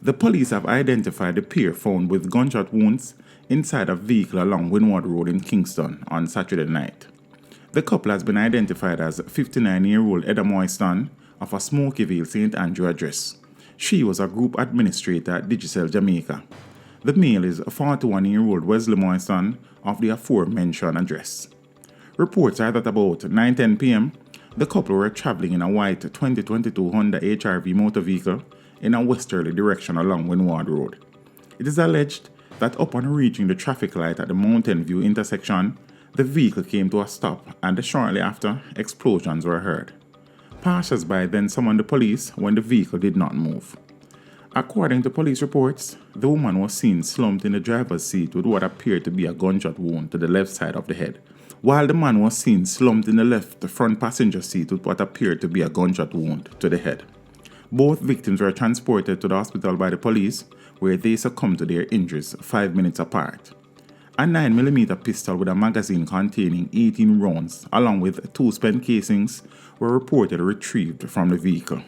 The police have identified the pair found with gunshot wounds inside a vehicle along WINDWARD Road in Kingston on Saturday night. The couple has been identified as 59-year-old Moyston of a Smokyville St. Andrew address. She was a group administrator at Digicel Jamaica. The male is 41-year-old Wesley Moyston of the aforementioned address. Reports are that about 9:10 p.m., the couple were traveling in a white 2022 Honda HR-V motor vehicle in a westerly direction along WINDWARD Road. It is alleged that upon reaching the traffic light at the Mountain View intersection, the vehicle came to a stop and shortly after, explosions were heard. Passers-by then summoned the police when the vehicle did not move. According to police reports, the woman was seen slumped in the driver's seat with what appeared to be a gunshot wound to the left side of the head, while the man was seen slumped in the left front passenger seat with what appeared to be a gunshot wound to the head. Both victims were transported to the hospital by the police, where they succumbed to their injuries 5 minutes apart. A 9mm pistol with a magazine containing 18 rounds, along with 2 spent casings, were reportedly retrieved from the vehicle.